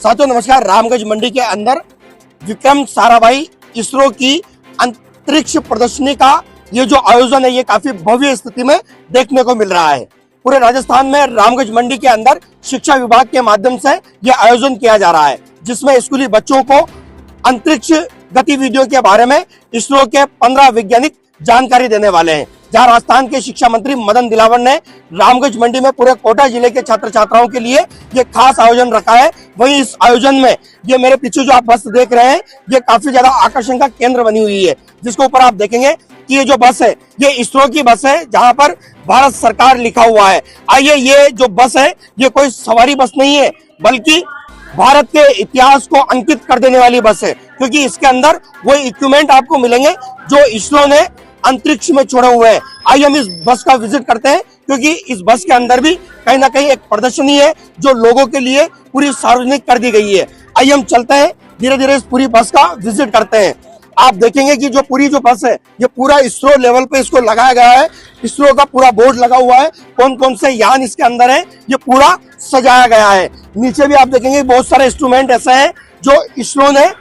साथियों नमस्कार। रामगंज मंडी के अंदर विक्रम साराभाई इसरो की अंतरिक्ष प्रदर्शनी का ये जो आयोजन है ये काफी भव्य स्थिति में देखने को मिल रहा है। पूरे राजस्थान में रामगंज मंडी के अंदर शिक्षा विभाग के माध्यम से ये आयोजन किया जा रहा है, जिसमें स्कूली बच्चों को अंतरिक्ष गतिविधियों के बारे में इसरो के 15 वैज्ञानिक जानकारी देने वाले हैं। जहां राजस्थान के शिक्षा मंत्री मदन दिलावर ने रामगंज मंडी में पूरे कोटा जिले के छात्र छात्राओं के लिए ये खास आयोजन रखा है। वहीं इस आयोजन में ये मेरे पीछे जो आप बस देख रहे हैं ये काफी ज्यादा आकर्षण का केंद्र बनी हुई है, जिसके ऊपर आप देखेंगे कि ये जो बस है ये इसरो की बस है, जहां पर भारत सरकार लिखा हुआ है। आइए, ये जो बस है ये कोई सवारी बस नहीं है, बल्कि भारत के इतिहास को अंकित कर देने वाली बस है, क्योंकि इसके अंदर वो इक्विपमेंट आपको मिलेंगे जो इसरो ने अंतरिक्ष में छोड़े हुए हैं। आइए हम इस बस का विजिट करते हैं, क्योंकि इस बस के अंदर भी कहीं ना कहीं एक प्रदर्शनी है जो लोगों के लिए पूरी सार्वजनिक कर दी गई है। आइए हम चलते हैं, धीरे धीरे इस पूरी बस का विजिट करते हैं। आप देखेंगे कि जो पूरी जो बस है ये पूरा इसरो लेवल पे इसको लगाया गया है। इसरो का पूरा बोर्ड लगा हुआ है, कौन कौन से यान इसके अंदर है ये पूरा सजाया गया है। नीचे भी आप देखेंगे बहुत सारे इंस्ट्रूमेंट ऐसे हैं जो इसरो ने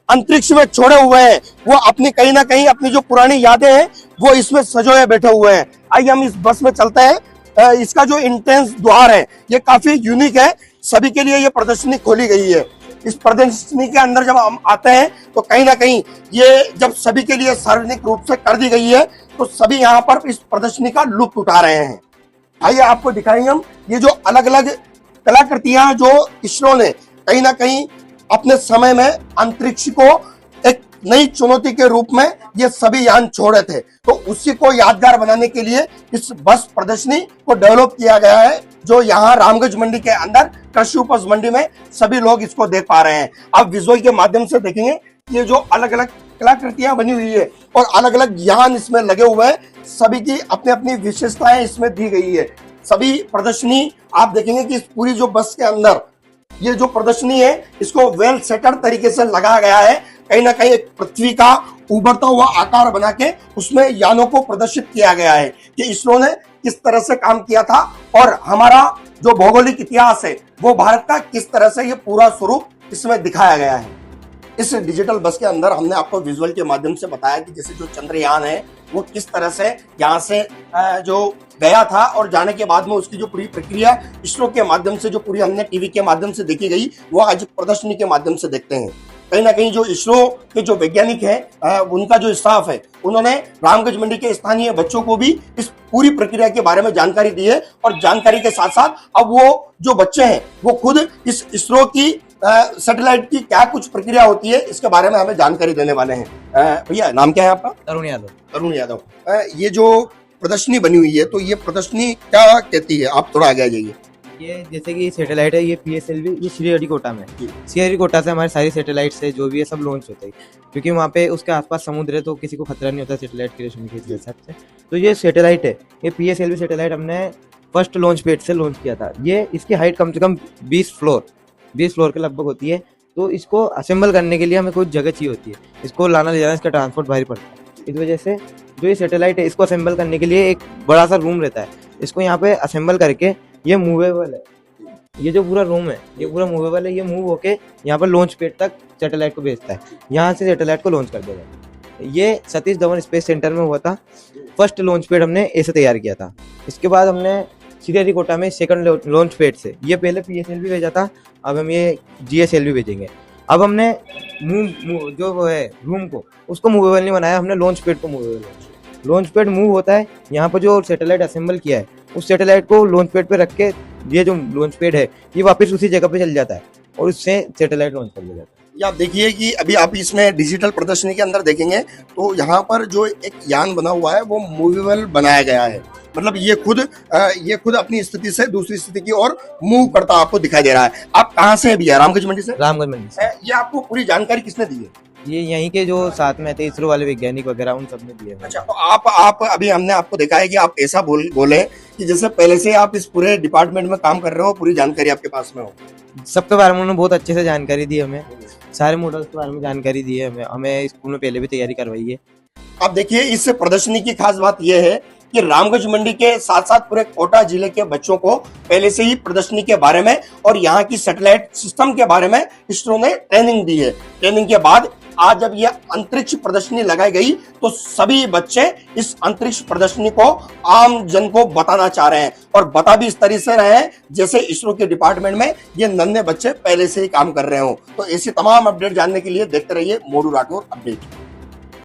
अंतरिक्ष में छोड़े हुए हैं। वो अपनी कहीं ना कहीं अपनी जो पुरानी यादें हैं वो इसमें सजोए बैठे हुए हैं। आइए हम इस बस में चलते हैं। इसका जो एंट्रेंस द्वार है ये काफी यूनिक है, सभी के लिए ये प्रदर्शनी खोली गई है। इस प्रदर्शनी के अंदर जब हम आते हैं तो कहीं ना कहीं ये जब सभी के लिए सार्वजनिक रूप से कर दी गई है तो सभी यहाँ पर इस प्रदर्शनी का लुत्फ उठा रहे हैं। आइए आपको दिखाएंगे हम ये जो अलग अलग कलाकृतियां जो इसरो ने कहीं ना कहीं अपने समय में अंतरिक्ष को एक नई चुनौती के रूप में ये सभी यान छोड़े थे, तो उसी को यादगार बनाने के लिए इस बस प्रदर्शनी को डेवलप किया गया है, जो यहाँ रामगंज मंडी के अंदर कृषि उपज मंडी में सभी लोग इसको देख पा रहे हैं। आप विजुअल के माध्यम से देखेंगे ये जो अलग अलग कलाकृतियां बनी हुई है और अलग अलग यान इसमें लगे हुए हैं, सभी की अपनी अपनी विशेषताएं इसमें दी गई है। सभी प्रदर्शनी आप देखेंगे कि इस पूरी जो बस के अंदर ये जो प्रदर्शनी है इसको वेल सेटर तरीके से लगाया गया है। कहीं ना कहीं एक पृथ्वी का उभरता हुआ आकार बना के उसमें यानों को प्रदर्शित किया गया है कि इसरो ने किस तरह से काम किया था और हमारा जो भौगोलिक इतिहास है वो भारत का किस तरह से ये पूरा स्वरूप इसमें दिखाया गया है। इस डिजिटल बस के अंदर हमने आपको विजुअल के माध्यम से बताया कि जैसे जो चंद्रयान है वो किस तरह से यहाँ से जो गया था और जाने के बाद में उसकी जो पूरी प्रक्रिया इसरो के माध्यम से जो पूरी हमने टीवी के माध्यम से देखी गई वो आज प्रदर्शनी के माध्यम से देखते हैं। कहीं ना कहीं जो इसरो के जो वैज्ञानिक है उनका जो स्टाफ है उन्होंने रामगंज मंडी के स्थानीय बच्चों को भी इस पूरी प्रक्रिया के बारे में जानकारी दी है और जानकारी के साथ साथ अब वो जो बच्चे हैं वो खुद इस इसरो की सैटेलाइट की क्या कुछ प्रक्रिया होती है इसके बारे में हमें जानकारी देने वाले हैं। भैया नाम क्या है आपका? अरुण यादव। अरुण यादव। ये जो प्रदर्शनी बनी हुई है तो ये प्रदर्शनी क्या कहती है, आप थोड़ा आगे आ जाइए। ये जैसे कि सैटेलाइट है, ये PSLV, ये श्रीहरिकोटा में है। श्रीहरिकोटा से हमारी सारी सैटेलाइट से जो भी है सब लॉन्च होता है, क्योंकि वहाँ पे उसके आसपास समुद्र है तो किसी को खतरा नहीं होता सैटेलाइट के रोशनी के हिसाब से। तो ये सैटेलाइट है, ये PSLV सैटेलाइट हमने फर्स्ट लॉन्च पैड से लॉन्च किया था। ये इसकी हाइट कम से कम 20 फ्लोर के लगभग होती है। तो इसको असेंबल करने के लिए हमें कुछ जगह चाहिए होती है, इसको लाना ले जाना, इसका ट्रांसपोर्ट भारी पड़ता है। इस वजह से जो ये सैटेलाइट है इसको असेंबल करने के लिए एक बड़ा सा रूम रहता है, इसको यहाँ पे असेंबल करके ये मूवेबल है। ये जो पूरा रूम है ये पूरा मूवेबल है, ये मूव होके यहाँ पर लॉन्च पैड तक सैटेलाइट को भेजता है, यहाँ से सैटेलाइट को लॉन्च कर देगा। ये सतीश धवन स्पेस सेंटर में हुआ था, फर्स्ट लॉन्च पैड हमने ऐसे तैयार किया था। इसके बाद हमने श्रीहरिकोटा में सेकंड लॉन्च पैड से, ये पहले PSLV भेजा था, अब हम ये GSLV भेजेंगे। अब हमने जो वो है रूम को उसको मूवेबल नहीं बनाया, हमने लॉन्च पैड को मूवेबल। लॉन्च पैड मूव होता है, यहाँ पर जो सैटेलाइट असेंबल किया है उस सैटेलाइट को लॉन्च पैड पे रख के ये जो लॉन्च पैड है ये वापस उसी जगह पे चल जाता है और उससे सैटेलाइट लॉन्च कर दिया जाता है। ये आप देखिए कि अभी आप इसमें डिजिटल प्रदर्शनी के अंदर देखेंगे तो यहाँ पर जो एक यान बना हुआ है वो मूवेबल बनाया गया है, मतलब ये खुद अपनी स्थिति से दूसरी स्थिति की ओर मूव करता आपको दिखाई दे रहा है। आप कहाँ से भी है? रामगंज मंडी से। रामगंज मंडी से। ये आपको पूरी जानकारी किसने दी है? ये यहीं के जो साथ में थे इसरो वाले वैज्ञानिक वगैरह उन सब ने दिए। अच्छा, तो आप अभी हमने आपको देखा है कि आप ऐसा बोले कि जैसे पहले से आप इस पूरे डिपार्टमेंट में काम कर रहे हो, पूरी जानकारी आपके पास में हो। सबके बारे में उन्होंने बहुत अच्छे से जानकारी दी हमें, सारे मॉडल्स के बारे में जानकारी दी है हमें स्कूल में पहले भी तैयारी करवाई है। अब देखिए इस प्रदर्शनी की खास बात यह है कि रामगंज मंडी के साथ साथ पूरे कोटा जिले के बच्चों को पहले से ही प्रदर्शनी के बारे में और यहाँ की सैटेलाइट सिस्टम के बारे में इसरो ने ट्रेनिंग दी है। ट्रेनिंग के बाद आज जब यह अंतरिक्ष प्रदर्शनी लगाई गई तो सभी बच्चे इस अंतरिक्ष प्रदर्शनी को आम जन को बताना चाह रहे हैं और बता भी इस तरह से रहे हैं जैसे इसरो के डिपार्टमेंट में ये नन्हे बच्चे पहले से ही काम कर रहे हो। तो ऐसी तमाम अपडेट जानने के लिए देखते रहिए मोरू राठौर अपडेट।